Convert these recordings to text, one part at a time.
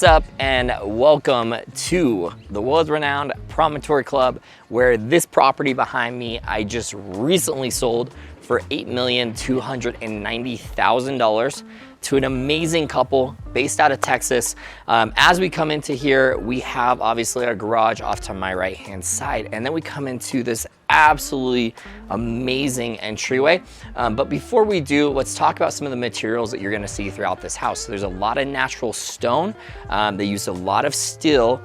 What's up and welcome to the world-renowned Promontory Club, where this property behind me I just recently sold for $8,290,000 to an amazing couple based out of Texas. As we come into here, we have obviously our garage off to my right-hand side, and then we come into this absolutely amazing entryway. But before we do, let's talk about some of the materials that you're gonna see throughout this house. So there's a lot of natural stone. They used a lot of steel,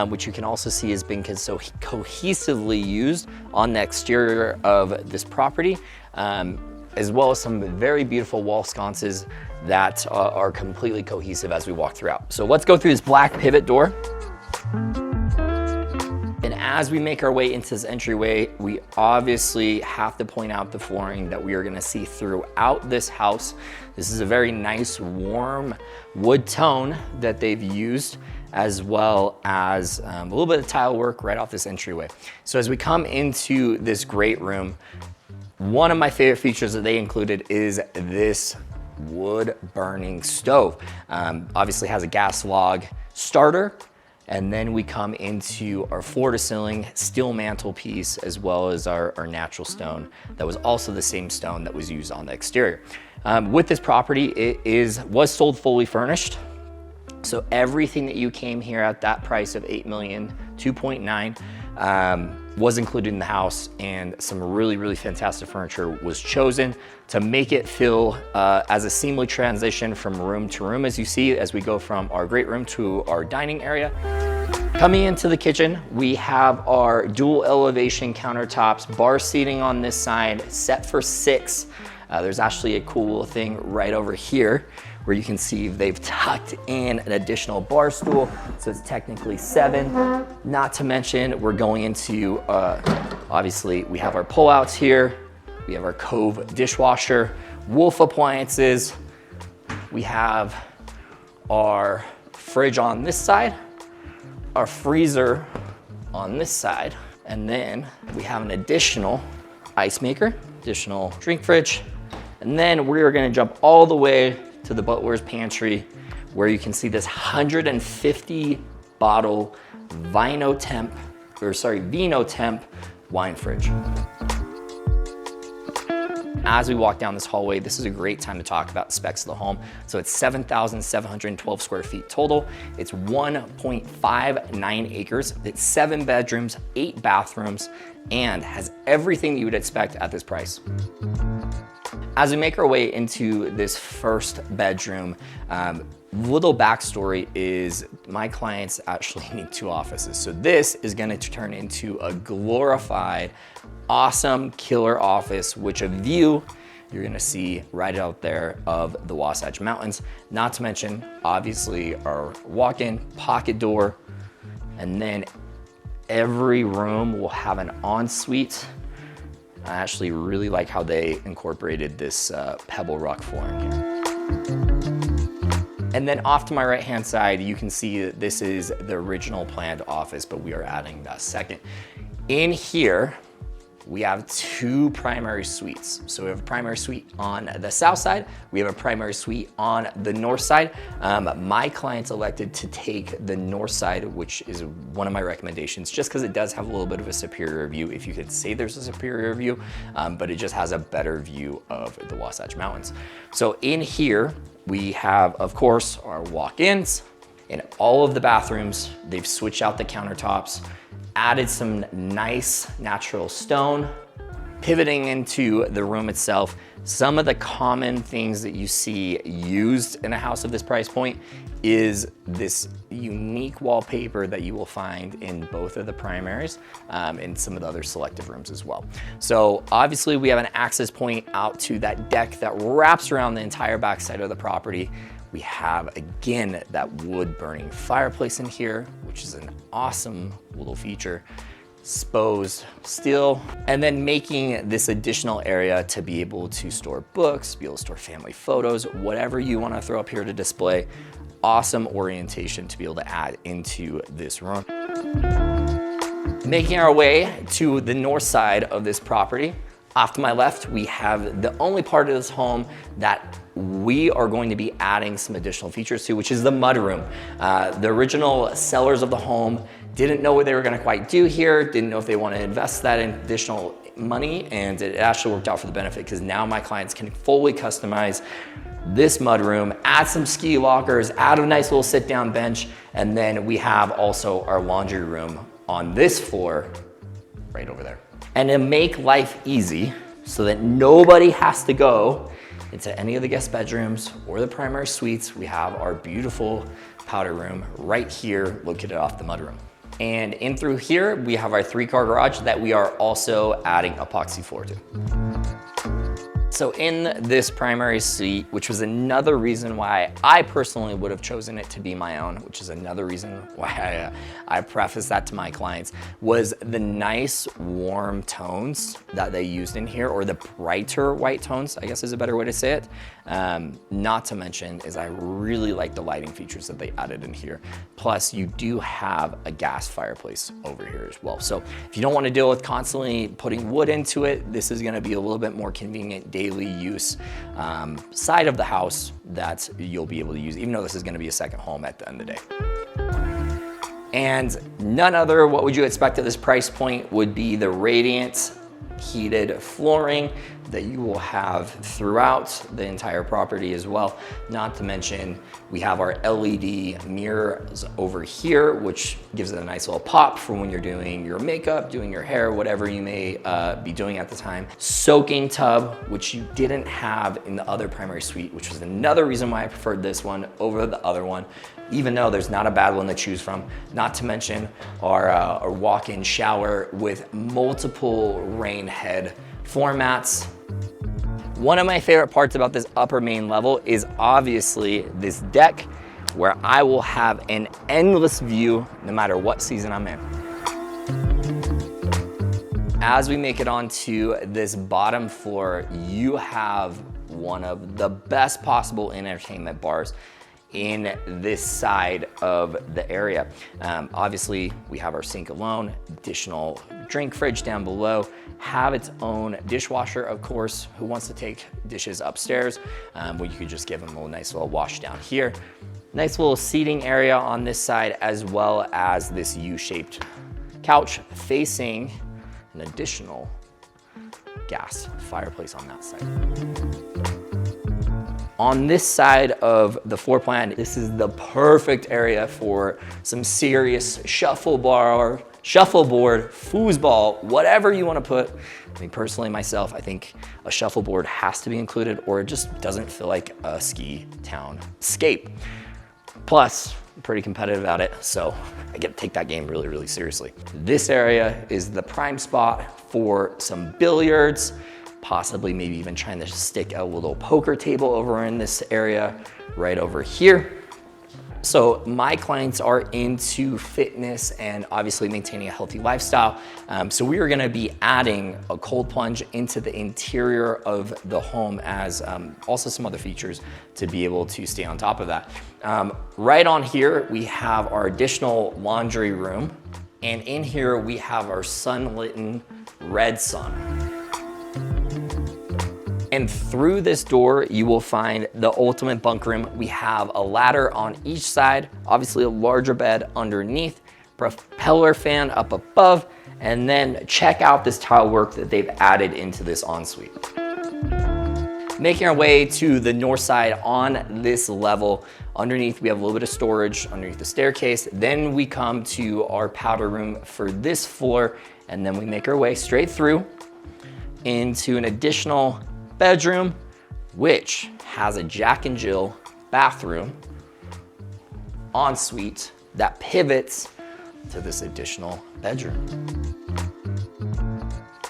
which you can also see has been so cohesively used on the exterior of this property, as well as some very beautiful wall sconces that are completely cohesive as we walk throughout. So let's go through this black pivot door. And as we make our way into this entryway, we obviously have to point out the flooring that we are gonna see throughout this house. This is a very nice, warm wood tone that they've used, as well as a little bit of tile work right off this entryway. So as we come into this great room, one of my favorite features that they included is this wood burning stove. Obviously has a gas log starter, and then we come into our floor to ceiling steel mantelpiece, as well as our natural stone that was also the same stone that was used on the exterior. With this property, it was sold fully furnished. So everything that you came here at that price of $8,290,000 was included in the house, and some really fantastic furniture was chosen to make it feel as a seamless transition from room to room, as you see, as we go from our great room to our dining area. Coming into the kitchen, we have our dual elevation countertops, bar seating on this side, set for 6. There's actually a cool little thing right over here where you can see they've tucked in an additional bar stool, so it's technically 7. Not to mention, we're going into, obviously, we have our pullouts here, we have our Cove dishwasher, Wolf appliances, we have our fridge on this side, our freezer on this side, and then we have an additional ice maker, additional drink fridge, and then we're gonna jump all the way to the butler's pantry, where you can see this 150 bottle Vino Temp wine fridge. As we walk down this hallway, this is a great time to talk about the specs of the home. So it's 7,712 square feet total. It's 1.59 acres. It's 7 bedrooms, 8 bathrooms, and has everything that you would expect at this price. As we make our way into this first bedroom, little backstory is my clients actually need 2 offices. So this is gonna turn into a glorified, awesome, killer office, which a view you're gonna see right out there of the Wasatch Mountains. Not to mention, obviously, our walk-in pocket door, and then every room will have an ensuite. I actually really like how they incorporated this pebble rock flooring here. And then off to my right-hand side, you can see that this is the original planned office, but we are adding that second. In here, we have 2 primary suites. So we have a primary suite on the south side. We have a primary suite on the north side. My clients elected to take the north side, which is one of my recommendations, just because it does have a little bit of a superior view, if you could say there's a superior view, but it just has a better view of the Wasatch Mountains. So in here, we have, of course, our walk-ins. In all of the bathrooms, they've switched out the countertops, added some nice natural stone. Pivoting into the room itself, some of the common things that you see used in a house of this price point is this unique wallpaper that you will find in both of the primaries and some of the other selective rooms as well. So obviously we have an access point out to that deck that wraps around the entire backside of the property. We have, again, that wood burning fireplace in here, which is an awesome little feature. Exposed steel, and then making this additional area to be able to store books, be able to store family photos, whatever you want to throw up here to display. Awesome orientation to be able to add into this room. Making our way to the north side of this property, Off to my left, we have the only part of this home that we are going to be adding some additional features to, which is the mudroom. The original sellers of the home didn't know what they were gonna quite do here, didn't know if they want to invest that in additional money, and it actually worked out for the benefit because now my clients can fully customize this mudroom, add some ski lockers, add a nice little sit-down bench, and then we have also our laundry room on this floor right over there. And to make life easy so that nobody has to go into any of the guest bedrooms or the primary suites, we have our beautiful powder room right here located off the mudroom. And in through here, we have our 3-car garage that we are also adding epoxy floor to. So in this primary suite, which was another reason why I personally would have chosen it to be my own, which is another reason why I preface that to my clients, was the nice warm tones that they used in here, or the brighter white tones, I guess is a better way to say it. Not to mention is I really like the lighting features that they added in here. Plus you do have a gas fireplace over here as well. So if you don't want to deal with constantly putting wood into it, this is going to be a little bit more convenient daily use side of the house that you'll be able to use, even though this is going to be a second home at the end of the day. And none other, what would you expect at this price point, would be the radiant heated flooring that you will have throughout the entire property as well. Not to mention, we have our LED mirrors over here, which gives it a nice little pop for when you're doing your makeup, doing your hair, whatever you may be doing at the time. Soaking tub, which you didn't have in the other primary suite, which was another reason why I preferred this one over the other one, even though there's not a bad one to choose from. Not to mention our walk-in shower with multiple rain head floor mats. One of my favorite parts about this upper main level is obviously this deck, where I will have an endless view no matter what season I'm in. As we make it onto this bottom floor, you have one of the best possible entertainment bars in this side of the area. Obviously, we have our sink alone, additional drink fridge down below, have its own dishwasher, of course. Who wants to take dishes upstairs? Well, you could just give them a nice little wash down here. Nice little seating area on this side, as well as this U-shaped couch facing an additional gas fireplace on that side. On this side of the floor plan, this is the perfect area for some serious shuffleboard, foosball, whatever you want to put. I mean, personally myself, I think a shuffleboard has to be included, or it just doesn't feel like a ski town escape. Plus, I'm pretty competitive at it, so I get to take that game really, really seriously. This area is the prime spot for some billiards, possibly maybe even trying to stick a little poker table over in this area right over here. So my clients are into fitness and obviously maintaining a healthy lifestyle. So we are gonna be adding a cold plunge into the interior of the home, as also some other features to be able to stay on top of that. Right on here, we have our additional laundry room. And in here, we have our sun-lit red sun. And through this door, you will find the ultimate bunk room. We have a ladder on each side, obviously a larger bed underneath, propeller fan up above, and then check out this tile work that they've added into this ensuite. Making our way to the north side on this level, underneath we have a little bit of storage underneath the staircase. Then we come to our powder room for this floor, and then we make our way straight through into an additional bedroom, which has a Jack and Jill bathroom ensuite that pivots to this additional bedroom.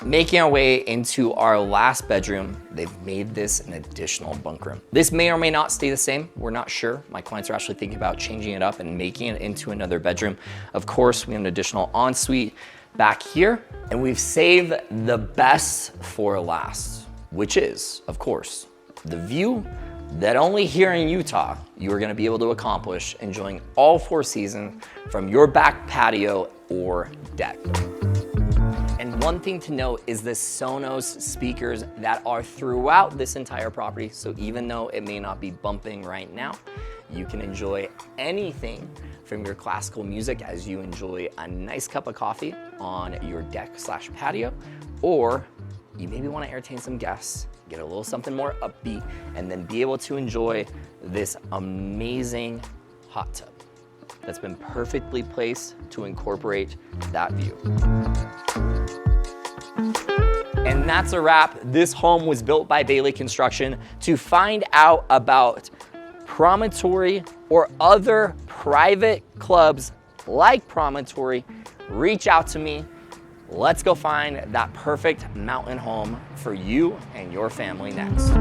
Making our way into our last bedroom, they've made this an additional bunk room. This may or may not stay the same, we're not sure. My clients are actually thinking about changing it up and making it into another bedroom. Of course, we have an additional ensuite back here, and we've saved the best for last, which is, of course, the view that only here in Utah you are gonna be able to accomplish enjoying all 4 seasons from your back patio or deck. And One thing to note is the Sonos speakers that are throughout this entire property. So even though it may not be bumping right now, you can enjoy anything from your classical music as you enjoy a nice cup of coffee on your deck/patio, or you maybe want to entertain some guests, get a little something more upbeat, and then be able to enjoy this amazing hot tub that's been perfectly placed to incorporate that view. And that's a wrap. This home was built by Bailey Construction. To find out about Promontory or other private clubs like Promontory, reach out to me. Let's go find that perfect mountain home for you and your family next.